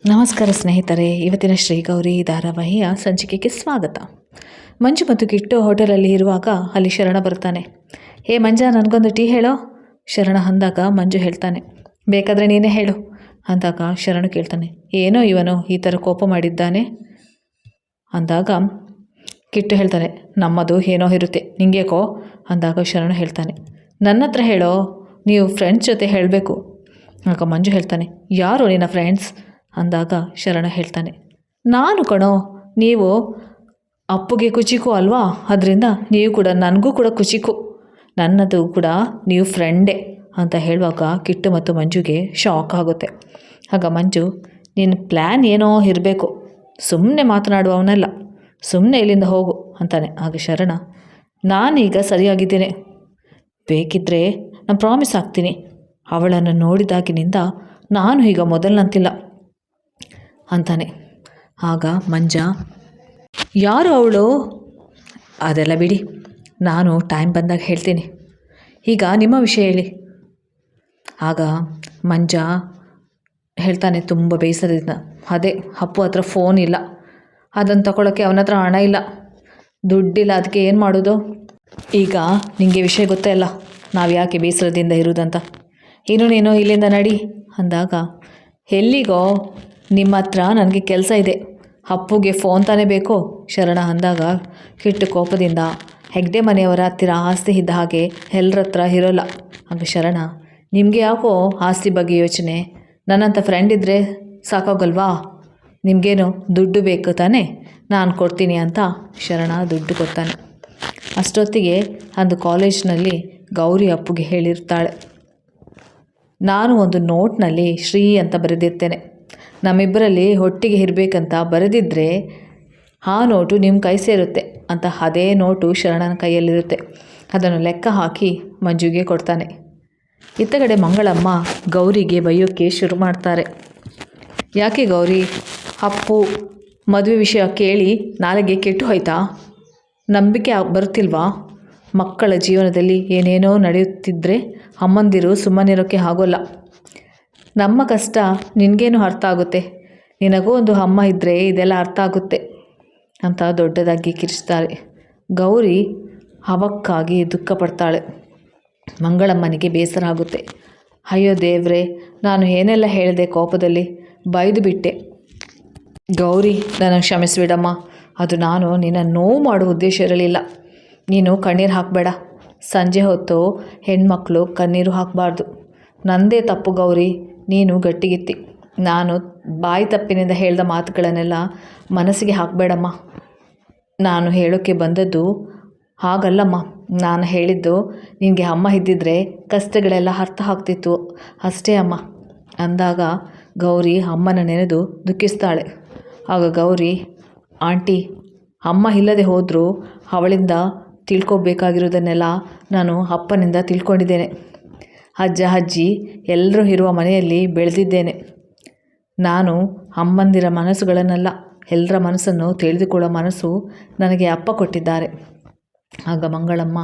ನಮಸ್ಕಾರ ಸ್ನೇಹಿತರೆ, ಇವತ್ತಿನ ಶ್ರೀ ಗೌರಿ ಧಾರಾವಾಹಿಯ ಸಂಚಿಕೆಗೆ ಸ್ವಾಗತ. ಮಂಜು ಮತ್ತು ಕಿಟ್ಟು ಹೋಟೆಲಲ್ಲಿ ಇರುವಾಗ ಅಲ್ಲಿ ಶರಣ ಬರ್ತಾನೆ. ಹೇ ಮಂಜ, ನನಗೊಂದು ಟೀ ಹೇಳೋ. ಶರಣ ಅಂದಾಗ ಮಂಜು ಹೇಳ್ತಾನೆ, ಬೇಕಾದರೆ ನೀನೇ ಹೇಳು ಅಂದಾಗ ಶರಣ ಕೇಳ್ತಾನೆ, ಏನೋ ಇವನು ಈ ಥರ ಕೋಪ ಮಾಡಿದ್ದಾನೆ ಅಂದಾಗ ಕಿಟ್ಟು ಹೇಳ್ತಾನೆ, ನಮ್ಮದು ಏನೋ ಇರುತ್ತೆ, ನಿಂಗೇಕೋ ಅಂದಾಗ ಶರಣ ಹೇಳ್ತಾನೆ, ನನ್ನ ಹತ್ರ ಹೇಳೋ, ನೀವು ಫ್ರೆಂಡ್ಸ್ ಜೊತೆ ಹೇಳಬೇಕು. ಆಗ ಮಂಜು ಹೇಳ್ತಾನೆ, ಯಾರು ನಿನ್ನ ಫ್ರೆಂಡ್ಸ್ ಅಂದಾಗ ಶರಣ ಹೇಳ್ತಾನೆ, ನಾನು ಕಣೋ, ನೀವು ಅಪ್ಪುಗೆ ಕುಚಿಕು ಅಲ್ವಾ, ಅದರಿಂದ ನೀವು ಕೂಡ ನನಗೂ ಕೂಡ ಕುಚಿಕು, ನನ್ನದು ಕೂಡ ನೀವು ಫ್ರೆಂಡೇ ಅಂತ ಹೇಳುವಾಗ ಕಿಟ್ಟು ಮತ್ತು ಮಂಜುಗೆ ಶಾಕ್ ಆಗುತ್ತೆ. ಆಗ ಮಂಜು, ನಿನ್ನ ಪ್ಲ್ಯಾನ್ ಏನೋ ಇರಬೇಕು, ಸುಮ್ಮನೆ ಮಾತನಾಡುವವನಲ್ಲ, ಸುಮ್ಮನೆ ಇಲ್ಲಿಂದ ಹೋಗು ಅಂತಾನೆ. ಆಗ ಶರಣ, ನಾನೀಗ ಸರಿಯಾಗಿದ್ದೇನೆ, ಬೇಕಿದ್ದರೆ ನಾನು ಪ್ರಾಮಿಸ್ ಆಗ್ತೀನಿ, ಅವಳನ್ನು ನೋಡಿದಾಗಿನಿಂದ ನಾನು ಈಗ ಮೊದಲನಂತಿಲ್ಲ ಅಂತಾನೆ. ಆಗ ಮಂಜ, ಯಾರು ಅವಳು, ಅದೆಲ್ಲ ಬಿಡಿ, ನಾನು ಟೈಮ್ ಬಂದಾಗ ಹೇಳ್ತೀನಿ, ಈಗ ನಿಮ್ಮ ವಿಷಯ ಹೇಳಿ. ಆಗ ಮಂಜ ಹೇಳ್ತಾನೆ ತುಂಬ ಬೇಸರದಿಂದ, ಅದೇ ಅಪ್ಪು ಹತ್ರ ಫೋನ್ ಇಲ್ಲ, ಅದನ್ನು ತಗೊಳ್ಳೋಕ್ಕೆ ಅವನ ಹತ್ರ ಹಣ ಇಲ್ಲ, ದುಡ್ಡಿಲ್ಲ, ಅದಕ್ಕೆ ಏನು ಮಾಡೋದು. ಈಗ ನಿಮಗೆ ವಿಷಯ ಗೊತ್ತೇ ಅಲ್ಲ, ನಾವು ಯಾಕೆ ಬೇಸರದಿಂದ ಇರೋದಂತ. ನೀನು ಇಲ್ಲಿಂದ ನಡಿ ಅಂದಾಗ, ಎಲ್ಲಿಗೋ, ನಿಮ್ಮ ಹತ್ರ ನನಗೆ ಕೆಲಸ ಇದೆ, ಅಪ್ಪುಗೆ ಫೋನ್ ತಾನೇ ಬೇಕು ಶರಣ ಅಂದಾಗ ಕಿಟ್ಟು ಕೋಪದಿಂದ, ಹೆಗ್ಡೆ ಮನೆಯವರ ಹತ್ತಿರ ಆಸ್ತಿ ಇದ್ದ ಹಾಗೆ ಎಲ್ಲರ ಹತ್ರ ಇರೋಲ್ಲ. ಆಗ ಶರಣ, ನಿಮಗೆ ಯಾಕೋ ಆಸ್ತಿ ಬಗ್ಗೆ ಯೋಚನೆ, ನನ್ನಂಥ ಫ್ರೆಂಡ್ ಇದ್ದರೆ ಸಾಕಾಗಲ್ವಾ, ನಿಮಗೇನು ದುಡ್ಡು ಬೇಕು ತಾನೇ, ನಾನು ಕೊಡ್ತೀನಿ ಅಂತ ಶರಣ ದುಡ್ಡು ಕೊಡ್ತಾನೆ. ಅಷ್ಟೊತ್ತಿಗೆ ಅಂದು ಕಾಲೇಜ್ನಲ್ಲಿ ಗೌರಿ ಅಪ್ಪುಗೆ ಹೇಳಿರ್ತಾಳೆ, ನಾನು ಒಂದು ನೋಟ್ನಲ್ಲಿ ಶ್ರೀ ಅಂತ ಬರೆದಿರ್ತೇನೆ, ನಮ್ಮಿಬ್ಬರಲ್ಲಿ ಒಟ್ಟಿಗೆ ಇರಬೇಕಂತ ಬರೆದಿದ್ದರೆ ಆ ನೋಟು ನಿಮ್ಮ ಕೈ ಸೇರುತ್ತೆ ಅಂತ. ಅದೇ ನೋಟು ಶರಣನ ಕೈಯಲ್ಲಿರುತ್ತೆ. ಅದನ್ನು ಲೆಕ್ಕ ಹಾಕಿ ಮಂಜುಗೆ ಕೊಡ್ತಾನೆ. ಇತ್ತ ಕಡೆ ಮಂಗಳಮ್ಮ ಗೌರಿಗೆ ಬೈಯೋಕ್ಕೆ ಶುರು ಮಾಡ್ತಾರೆ. ಯಾಕೆ ಗೌರಿ, ಅಪ್ಪು ಮದುವೆ ವಿಷಯ ಕೇಳಿ ನಾಳೆಗೆ ಕೆಟ್ಟು ಹೋಯ್ತಾ, ನಂಬಿಕೆ ಬರುತ್ತಿಲ್ವಾ, ಮಕ್ಕಳ ಜೀವನದಲ್ಲಿ ಏನೇನೋ ನಡೆಯುತ್ತಿದ್ದರೆ ಅಮ್ಮಂದಿರು ಸುಮ್ಮನಿರೋಕ್ಕೆ ಆಗೋಲ್ಲ, ನಮ್ಮ ಕಷ್ಟ ನಿನಗೇನು ಅರ್ಥ ಆಗುತ್ತೆ, ನಿನಗೂ ಒಂದು ಅಮ್ಮ ಇದ್ದರೆ ಇದೆಲ್ಲ ಅರ್ಥ ಆಗುತ್ತೆ ಅಂತ ದೊಡ್ಡದಾಗಿ ಕಿರಿಸ್ತಾರೆ. ಗೌರಿ ಅವಕ್ಕಾಗಿ ದುಃಖ ಪಡ್ತಾಳೆ. ಮಂಗಳಮ್ಮನಿಗೆ ಬೇಸರ ಆಗುತ್ತೆ. ಅಯ್ಯೋ ದೇವ್ರೆ, ನಾನು ಏನೆಲ್ಲ ಹೇಳಿದೆ, ಕೋಪದಲ್ಲಿ ಬೈದು ಬಿಟ್ಟೆ, ಗೌರಿ ನಾನು ಕ್ಷಮಿಸಿಬಿಡಮ್ಮ, ಅದು ನಾನು ನಿನ್ನ ನೋವು ಮಾಡುವ ಉದ್ದೇಶ ಇರಲಿಲ್ಲ, ನೀನು ಕಣ್ಣೀರು ಹಾಕಬೇಡ, ಸಂಜೆ ಹೊತ್ತು ಹೆಣ್ಮಕ್ಳು ಕಣ್ಣೀರು ಹಾಕಬಾರ್ದು, ನಂದೇ ತಪ್ಪು ಗೌರಿ, ನೀನು ಗಟ್ಟಿಗಿತ್ತಿ, ನಾನು ಬಾಯಿ ತಪ್ಪಿನಿಂದ ಹೇಳಿದ ಮಾತುಗಳನ್ನೆಲ್ಲ ಮನಸ್ಸಿಗೆ ಹಾಕಬೇಡಮ್ಮ, ನಾನು ಹೇಳೋಕ್ಕೆ ಬಂದದ್ದು ಹಾಗಲ್ಲಮ್ಮ, ನಾನು ಹೇಳಿದ್ದು ನಿನಗೆ ಅಮ್ಮ ಇದ್ದಿದ್ದರೆ ಕಷ್ಟಗಳೆಲ್ಲ ಅರ್ಥ ಆಗ್ತಿತ್ತು ಅಷ್ಟೇ ಅಮ್ಮ ಅಂದಾಗ ಗೌರಿ ಅಮ್ಮನ ನೆನೆದು ದುಃಖಿಸ್ತಾಳೆ. ಆಗ ಗೌರಿ, ಆಂಟಿ, ಅಮ್ಮ ಇಲ್ಲದೆ ಹೋದರೂ ಅವಳಿಂದ ತಿಳ್ಕೊಬೇಕಾಗಿರೋದನ್ನೆಲ್ಲ ನಾನು ಅಪ್ಪನಿಂದ ತಿಳ್ಕೊಂಡಿದ್ದೇನೆ, ಅಜ್ಜ ಅಜ್ಜಿ ಎಲ್ಲರೂ ಇರುವ ಮನೆಯಲ್ಲಿ ಬೆಳೆದಿದ್ದೇನೆ, ನಾನು ಅಮ್ಮಂದಿರ ಮನಸ್ಸುಗಳನ್ನೆಲ್ಲ ಎಲ್ಲರ ಮನಸ್ಸನ್ನು ತಿಳಿದುಕೊಳ್ಳೋ ಮನಸ್ಸು ನನಗೆ ಅಪ್ಪ ಕೊಟ್ಟಿದ್ದಾರೆ. ಆಗ ಮಂಗಳಮ್ಮ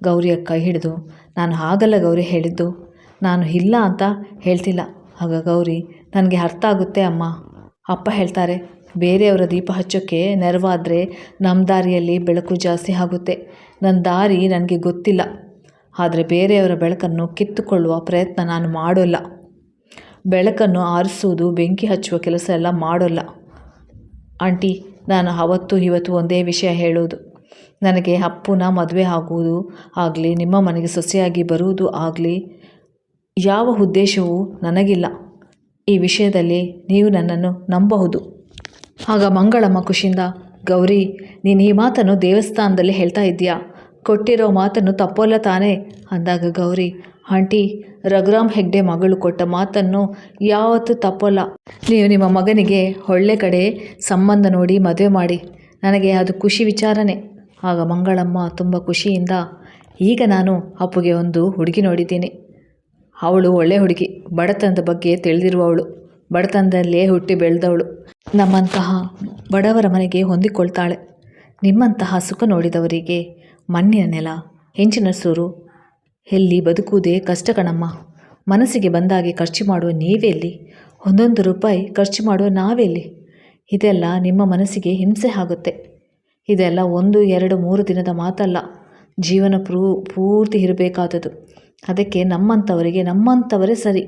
ಗೌರಿಯ ಕೈ ಹಿಡಿದು, ನಾನು ಹಾಗಲ್ಲ ಗೌರಿ ಹೇಳಿದ್ದು, ನಾನು ಇಲ್ಲ ಅಂತ ಹೇಳ್ತಿಲ್ಲ. ಆಗ ಗೌರಿ, ನನಗೆ ಅರ್ಥ ಆಗುತ್ತೆ ಅಮ್ಮ, ಅಪ್ಪ ಹೇಳ್ತಾರೆ ಬೇರೆಯವರ ದೀಪ ಹಚ್ಚೋಕ್ಕೆ ನೆರವಾದರೆ ನಮ್ಮ ದಾರಿಯಲ್ಲಿ ಬೆಳಕು ಜಾಸ್ತಿ ಆಗುತ್ತೆ, ನನ್ನ ದಾರಿ ನನಗೆ ಗೊತ್ತಿಲ್ಲ, ಆದರೆ ಬೇರೆಯವರ ಬೆಳಕನ್ನು ಕಿತ್ತುಕೊಳ್ಳುವ ಪ್ರಯತ್ನ ನಾನು ಮಾಡೋಲ್ಲ, ಬೆಳಕನ್ನು ಆರಿಸುವುದು, ಬೆಂಕಿ ಹಚ್ಚುವ ಕೆಲಸ ಎಲ್ಲ ಮಾಡೋಲ್ಲ ಆಂಟಿ, ನಾನು ಅವತ್ತು ಇವತ್ತು ಒಂದೇ ವಿಷಯ ಹೇಳೋದು, ನನಗೆ ಅಪ್ಪುನ ಮದುವೆ ಆಗುವುದು ಆಗಲಿ, ನಿಮ್ಮ ಮನೆಗೆ ಸೊಸೆಯಾಗಿ ಬರುವುದು ಆಗಲಿ ಯಾವ ಉದ್ದೇಶವೂ ನನಗಿಲ್ಲ, ಈ ವಿಷಯದಲ್ಲಿ ನೀವು ನನ್ನನ್ನು ನಂಬಬಹುದು. ಆಗ ಮಂಗಳಮ್ಮ ಖುಷಿಯಿಂದ, ಗೌರಿ, ನೀನು ಈ ಮಾತನ್ನು ದೇವಸ್ಥಾನದಲ್ಲಿ ಹೇಳ್ತಾ ಇದ್ದೀಯಾ, ಕೊಟ್ಟಿರೋ ಮಾತನ್ನು ತಪ್ಪೋಲ್ಲ ತಾನೇ ಅಂದಾಗ ಗೌರಿ, ಆಂಟಿ, ರಘುರಾಮ್ ಹೆಗ್ಡೆ ಮಗಳು ಕೊಟ್ಟ ಮಾತನ್ನು ಯಾವತ್ತೂ ತಪ್ಪೋಲ್ಲ, ನೀವು ನಿಮ್ಮ ಮಗನಿಗೆ ಒಳ್ಳೆ ಕಡೆ ಸಂಬಂಧ ನೋಡಿ ಮದುವೆ ಮಾಡಿ, ನನಗೆ ಅದು ಖುಷಿ ವಿಚಾರನೇ. ಆಗ ಮಂಗಳಮ್ಮ ತುಂಬ ಖುಷಿಯಿಂದ, ಈಗ ನಾನು ಅಪ್ಪುಗೆ ಒಂದು ಹುಡುಗಿ ನೋಡಿದ್ದೀನಿ, ಅವಳು ಒಳ್ಳೆ ಹುಡುಗಿ, ಬಡತನದ ಬಗ್ಗೆ ತಿಳಿದಿರುವವಳು, ಬಡತನದಲ್ಲೇ ಹುಟ್ಟಿ ಬೆಳೆದವಳು, ನಮ್ಮಂತಹ ಬಡವರ ಮನೆಗೆ ಹೊಂದಿಕೊಳ್ತಾಳೆ, ನಿಮ್ಮಂತಹ ಸುಖ ನೋಡಿದವರಿಗೆ ಮಣ್ಣಿನ ನೆಲ, ಹೆಂಚಿನ ಸೂರು ಎಲ್ಲಿ ಬದುಕುವುದೇ ಕಷ್ಟ ಕಣಮ್ಮ, ಮನಸ್ಸಿಗೆ ಬಂದಾಗೆ ಖರ್ಚು ಮಾಡುವ ನೀವೆಲ್ಲಿ, ಒಂದೊಂದು ರೂಪಾಯಿ ಖರ್ಚು ಮಾಡುವ ನಾವೆಲ್ಲಿ? ಇದೆಲ್ಲ ನಿಮ್ಮ ಮನಸ್ಸಿಗೆ ಹಿಂಸೆ ಆಗುತ್ತೆ. ಇದೆಲ್ಲ 1, 2, 3 ದಿನದ ಮಾತಲ್ಲ, ಜೀವನ ಪೂರ್ತಿ ಇರಬೇಕಾದದ್ದು. ಅದಕ್ಕೆ ನಮ್ಮಂಥವರೇ ಸರಿ.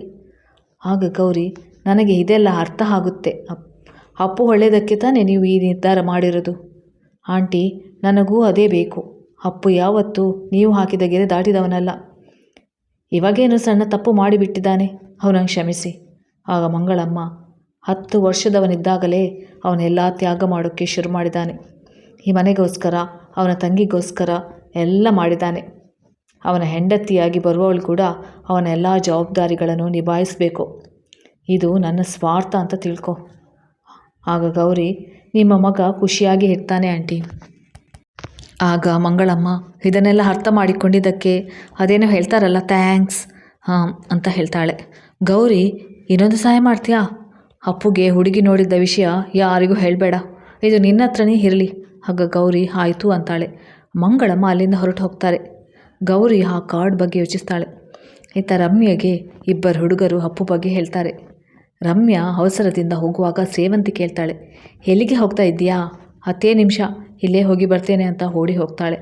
ಆಗ ಗೌರಿ, ನನಗೆ ಇದೆಲ್ಲ ಅರ್ಥ ಆಗುತ್ತೆ. ಅಪ್ಪು ಒಳ್ಳೆಯದಕ್ಕೆ ತಾನೇ ನೀವು ಈ ನಿರ್ಧಾರ ಮಾಡಿರೋದು. ಆಂಟಿ, ನನಗೂ ಅದೇ ಬೇಕು. ಅಪ್ಪು ಯಾವತ್ತೂ ನೀವು ಹಾಕಿದ ಗೆರೆ ದಾಟಿದವನಲ್ಲ. ಇವಾಗೇನು ಸಣ್ಣ ತಪ್ಪು ಮಾಡಿಬಿಟ್ಟಿದ್ದಾನೆ, ಅವನನ್ನು ಕ್ಷಮಿಸಿ. ಆಗ ಮಂಗಳಮ್ಮ, 10 ವರ್ಷದವನಿದ್ದಾಗಲೇ ಅವನೆಲ್ಲ ತ್ಯಾಗ ಮಾಡೋಕ್ಕೆ ಶುರು ಮಾಡಿದ್ದಾನೆ. ಈ ಮನೆಗೋಸ್ಕರ, ಅವನ ತಂಗಿಗೋಸ್ಕರ ಎಲ್ಲ ಮಾಡಿದ್ದಾನೆ. ಅವನ ಹೆಂಡತಿಯಾಗಿ ಬರುವವಳು ಕೂಡ ಅವನ ಎಲ್ಲ ಜವಾಬ್ದಾರಿಗಳನ್ನು ನಿಭಾಯಿಸಬೇಕು. ಇದು ನನ್ನ ಸ್ವಾರ್ಥ ಅಂತ ತಿಳ್ಕೊ. ಆಗ ಗೌರಿ, ನಿಮ್ಮ ಮಗ ಖುಷಿಯಾಗಿ ಇರ್ತಾನೆ ಆಂಟಿ. ಆಗ ಮಂಗಳಮ್ಮ, ಇದನ್ನೆಲ್ಲ ಅರ್ಥ ಮಾಡಿಕೊಂಡಿದ್ದಕ್ಕೆ ಅದೇನೋ ಹೇಳ್ತಾರಲ್ಲ, ಥ್ಯಾಂಕ್ಸ್ ಅಂತ ಹೇಳ್ತಾಳೆ. ಗೌರಿ, ಇನ್ನೊಂದು ಸಹಾಯ ಮಾಡ್ತೀಯಾ? ಅಪ್ಪುಗೆ ಹುಡುಗಿ ನೋಡಿದ್ದ ವಿಷಯ ಯಾರಿಗೂ ಹೇಳಬೇಡ, ಇದು ನಿನ್ನ ಹತ್ರನೇ ಇರಲಿ. ಆಗ ಗೌರಿ ಆಯಿತು ಅಂತಾಳೆ. ಮಂಗಳಮ್ಮ ಅಲ್ಲಿಂದ ಹೊರಟು ಹೋಗ್ತಾರೆ. ಗೌರಿ ಆ ಕಾರ್ಡ್ ಬಗ್ಗೆ ಯೋಚಿಸ್ತಾಳೆ. ಇತ್ತ ರಮ್ಯಗೆ 2 ಹುಡುಗರು ಅಪ್ಪು ಬಗ್ಗೆ ಹೇಳ್ತಾರೆ. ರಮ್ಯಾ ಅವಸರದಿಂದ ಹೋಗುವಾಗ ಸೇವಂತಿ ಕೇಳ್ತಾಳೆ, ಎಲ್ಲಿಗೆ ಹೋಗ್ತಾ ಇದ್ದೀಯಾ? 10 ನಿಮಿಷ, ಇಲ್ಲೇ ಹೋಗಿ ಬರ್ತೇನೆ ಅಂತ ಓಡಿ ಹೋಗ್ತಾಳೆ.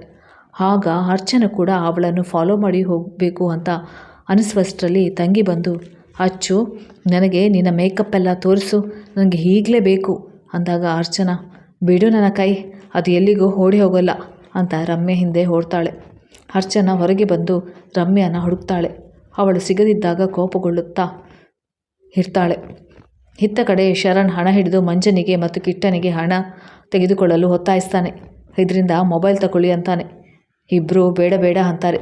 ಆಗ ಅರ್ಚನ ಕೂಡ ಅವಳನ್ನು ಫಾಲೋ ಮಾಡಿ ಹೋಗಬೇಕು ಅಂತ ಅನಿಸುವಷ್ಟರಲ್ಲಿ ತಂಗಿ ಬಂದು, ಅಚ್ಚು, ನನಗೆ ನಿನ್ನ ಮೇಕಪ್ ಎಲ್ಲ ತೋರಿಸು, ನನಗೆ ಈಗಲೇ ಬೇಕು ಅಂದಾಗ ಅರ್ಚನಾ, ಬಿಡು ನನ್ನ ಕೈ, ಅದು ಎಲ್ಲಿಗೂ ಓಡಿ ಹೋಗೋಲ್ಲ ಅಂತ ರಮ್ಯಾ ಹಿಂದೆ ಓಡ್ತಾಳೆ. ಅರ್ಚನಾ ಹೊರಗೆ ಬಂದು ರಮ್ಯಾನ ಹುಡುಕ್ತಾಳೆ. ಅವಳು ಸಿಗದಿದ್ದಾಗ ಕೋಪಗೊಳ್ಳುತ್ತಾ ಇರ್ತಾಳೆ. ಇತ್ತ ಕಡೆ ಶರಣ್ ಹಣ ಹಿಡಿದು ಮಂಜನಿಗೆ ಮತ್ತು ಕಿಟ್ಟನಿಗೆ ಹಣ ತೆಗೆದುಕೊಳ್ಳಲು ಒತ್ತಾಯಿಸ್ತಾನೆ. ಇದರಿಂದ ಮೊಬೈಲ್ ತಗೊಳ್ಳಿ ಅಂತಾನೆ. ಇಬ್ಬರು ಬೇಡ ಬೇಡ ಅಂತಾರೆ.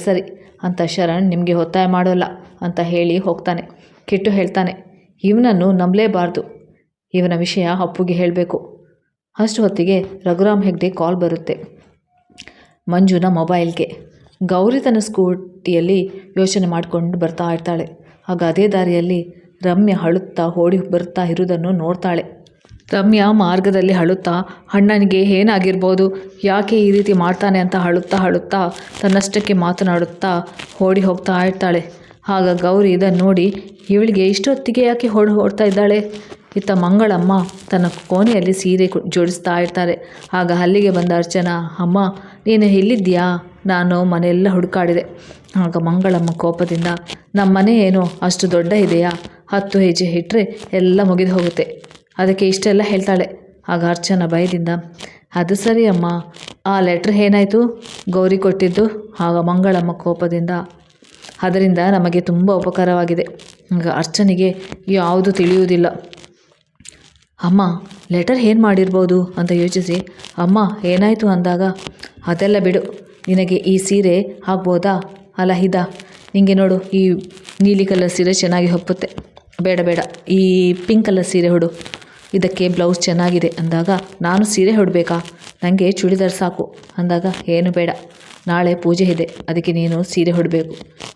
ಸರಿ ಅಂತ ಶರಣ್ ನಿಮಗೆ ಒತ್ತಾಯ ಮಾಡೋಲ್ಲ ಅಂತ ಹೇಳಿ ಹೋಗ್ತಾನೆ. ಕಿಟ್ಟು ಹೇಳ್ತಾನೆ, ಇವನನ್ನು ನಂಬಲೇಬಾರ್ದು, ಇವನ ವಿಷಯ ಅಪ್ಪುಗೆ ಹೇಳಬೇಕು. ಅಷ್ಟು ಹೊತ್ತಿಗೆ ರಘುರಾಮ್ ಹೆಗ್ಡೆ ಕಾಲ್ ಬರುತ್ತೆ ಮಂಜುನ ಮೊಬೈಲ್ಗೆ. ಗೌರಿ ತನ್ನ ಸ್ಕೂಟಿಯಲ್ಲಿ ಯೋಚನೆ ಮಾಡಿಕೊಂಡು ಬರ್ತಾ ಇರ್ತಾಳೆ. ಆಗ ಅದೇ ದಾರಿಯಲ್ಲಿ ರಮ್ಯಾ ಅಳುತ್ತಾ ಓಡಿ ಬರ್ತಾ ಇರುವುದನ್ನು ನೋಡ್ತಾಳೆ. ರಮ್ಯಾ ಮಾರ್ಗದಲ್ಲಿ ಅಳುತ್ತಾ, ಅಣ್ಣನಿಗೆ ಏನಾಗಿರ್ಬೋದು, ಯಾಕೆ ಈ ರೀತಿ ಮಾಡ್ತಾನೆ ಅಂತ ಅಳುತ್ತಾ ತನ್ನಷ್ಟಕ್ಕೆ ಮಾತನಾಡುತ್ತಾ ಓಡಿ ಹೋಗ್ತಾ ಇರ್ತಾಳೆ. ಆಗ ಗೌರಿ ಇದನ್ನು ನೋಡಿ, ಇವಳಿಗೆ ಇಷ್ಟೊತ್ತಿಗೆ ಯಾಕೆ ಓಡ್ತಾ ಇದ್ದಾಳೆ? ಇತ್ತ ಮಂಗಳಮ್ಮ ತನ್ನ ಕೋಣೆಯಲ್ಲಿ ಸೀರೆ ಜೋಡಿಸ್ತಾ ಇರ್ತಾರೆ. ಆಗ ಅಲ್ಲಿಗೆ ಬಂದ ಅರ್ಚನಾ, ಅಮ್ಮ ನೀನು ಎಲ್ಲಿದ್ದೀಯಾ? ನಾನು ಮನೆಯೆಲ್ಲ ಹುಡುಕಾಡಿದೆ. ಆಗ ಮಂಗಳಮ್ಮ ಕೋಪದಿಂದ, ನಮ್ಮ ಮನೆ ಏನು ಅಷ್ಟು ದೊಡ್ಡ ಇದೆಯಾ? 10 ಹೆಜ್ಜೆ ಇಟ್ಟರೆ ಎಲ್ಲ ಮುಗಿದು ಹೋಗುತ್ತೆ, ಅದಕ್ಕೆ ಇಷ್ಟೆಲ್ಲ ಹೇಳ್ತಾಳೆ. ಆಗ ಅರ್ಚನಾ ಭಯದಿಂದ, ಅದು ಸರಿ ಅಮ್ಮ, ಆ ಲೆಟ್ರ್ ಏನಾಯಿತು? ಗೌರಿ ಕೊಟ್ಟಿದ್ದು. ಆಗ ಮಂಗಳಮ್ಮ ಕೋಪದಿಂದ, ಅದರಿಂದ ನಮಗೆ ತುಂಬ ಉಪಕಾರವಾಗಿದೆ. ಆಗ ಅರ್ಚನೆಗೆ ಯಾವುದು ತಿಳಿಯುವುದಿಲ್ಲ. ಅಮ್ಮ, ಲೆಟರ್ ಏನು ಮಾಡಿರ್ಬೋದು ಅಂತ ಯೋಚಿಸಿ, ಅಮ್ಮ ಏನಾಯಿತು ಅಂದಾಗ, ಅದೆಲ್ಲ ಬಿಡು, ನಿನಗೆ ಈ ಸೀರೆ ಆಗ್ಬೋದಾ? ಅಲ್ಲ ನಿನಗೆ ನೋಡು, ಈ ನೀಲಿ ಕಲರ್ ಸೀರೆ ಚೆನ್ನಾಗಿ ಒಪ್ಪುತ್ತೆ. ಬೇಡ, ಈ ಪಿಂಕ್ ಕಲರ್ ಸೀರೆ ಹುಡು, ಇದಕ್ಕೆ ಬ್ಲೌಸ್ ಚೆನ್ನಾಗಿದೆ ಅಂದಾಗ, ನಾನು ಸೀರೆ ಹೊಡಬೇಕಾ? ನನಗೆ ಚೂಡಿದಾರ್ ಸಾಕು ಅಂದಾಗ, ಏನು ಬೇಡ, ನಾಳೆ ಪೂಜೆ ಇದೆ, ಅದಕ್ಕೆ ನೀನು ಸೀರೆ ಹೊಡಬೇಕು.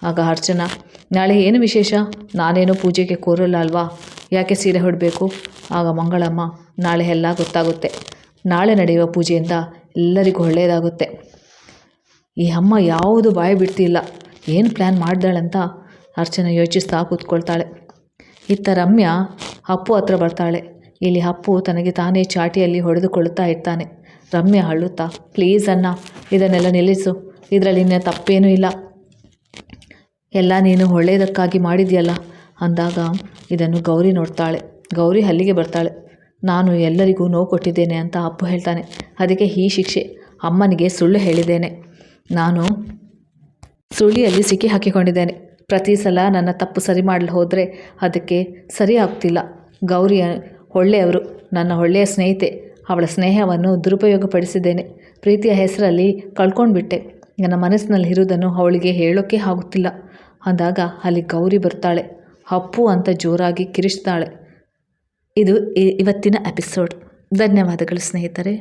ಆಗ ಅರ್ಚನಾ, ನಾಳೆ ಏನು ವಿಶೇಷ? ನಾನೇನು ಪೂಜೆಗೆ ಕೋರಲ್ಲ ಅಲ್ವಾ, ಯಾಕೆ ಸೀರೆ ಹೊಡಬೇಕು? ಆಗ ಮಂಗಳಮ್ಮ, ನಾಳೆ ಎಲ್ಲ ಗೊತ್ತಾಗುತ್ತೆ, ನಾಳೆ ನಡೆಯುವ ಪೂಜೆಯಿಂದ ಎಲ್ಲರಿಗೂ ಒಳ್ಳೆಯದಾಗುತ್ತೆ. ಈ ಅಮ್ಮ ಯಾವುದು ಬಾಯಿ ಬಿಡ್ತಿಲ್ಲ, ಏನು ಪ್ಲ್ಯಾನ್ ಮಾಡ್ದಾಳಂತ ಅರ್ಚನಾ ಯೋಚಿಸ್ತಾ ಕೂತ್ಕೊಳ್ತಾಳೆ. ಇತ್ತ ರಮ್ಯಾ ಅಪ್ಪು ಹತ್ರ ಬರ್ತಾಳೆ. ಇಲ್ಲಿ ಅಪ್ಪು ತನಗೆ ತಾನೇ ಚಾಟಿಯಲ್ಲಿ ಹೊಡೆದುಕೊಳ್ಳುತ್ತಾ ಇರ್ತಾನೆ. ರಮ್ಯಾ ಅಳುತ್ತಾ, ಪ್ಲೀಸ್ ಅಣ್ಣ, ಇದನ್ನೆಲ್ಲ ನಿಲ್ಲಿಸು, ಇದರಲ್ಲಿ ನಿನ್ನ ತಪ್ಪೇನೂ ಇಲ್ಲ, ಎಲ್ಲ ನೀನು ಒಳ್ಳೆಯದಕ್ಕಾಗಿ ಮಾಡಿದ್ಯಲ್ಲ ಅಂದಾಗ ಇದನ್ನು ಗೌರಿ ನೋಡ್ತಾಳೆ. ಗೌರಿ ಅಲ್ಲಿಗೆ ಬರ್ತಾಳೆ. ನಾನು ಎಲ್ಲರಿಗೂ ನೋವು ಕೊಟ್ಟಿದ್ದೇನೆ ಅಂತ ಅಪ್ಪು ಹೇಳ್ತಾನೆ. ಅದಕ್ಕೆ ಈ ಶಿಕ್ಷೆ, ಅಮ್ಮನಿಗೆ ಸುಳ್ಳು ಹೇಳಿದ್ದೇನೆ, ನಾನು ಸುಳ್ಳಿಯಲ್ಲಿ ಸಿಕ್ಕಿ ಹಾಕಿಕೊಂಡಿದ್ದೇನೆ. ಪ್ರತಿ ಸಲ ನನ್ನ ತಪ್ಪು ಸರಿ ಮಾಡಲು ಹೋದರೆ ಅದಕ್ಕೆ ಸರಿ ಆಗ್ತಿಲ್ಲ. ಗೌರಿ ಒಳ್ಳೆಯವರು, ನನ್ನ ಒಳ್ಳೆಯ ಸ್ನೇಹಿತೆ, ಅವಳ ಸ್ನೇಹವನ್ನು ದುರುಪಯೋಗಪಡಿಸಿದ್ದೇನೆ. ಪ್ರೀತಿಯ ಹೆಸರಲ್ಲಿ ಕಳ್ಕೊಂಡ್ಬಿಟ್ಟೆ. ನನ್ನ ಮನಸ್ಸಿನಲ್ಲಿ ಇರುವುದನ್ನು ಅವಳಿಗೆ ಹೇಳೋಕ್ಕೆ ಆಗುತ್ತಿಲ್ಲ ಅಂದಾಗ ಅಲ್ಲಿ ಗೌರಿ ಬರ್ತಾಳೆ. ಅಪ್ಪು ಅಂತ ಜೋರಾಗಿ ಕಿರಿಸ್ತಾಳೆ. ಇದು ಇವತ್ತಿನ ಎಪಿಸೋಡ್. ಧನ್ಯವಾದಗಳು ಸ್ನೇಹಿತರೆ.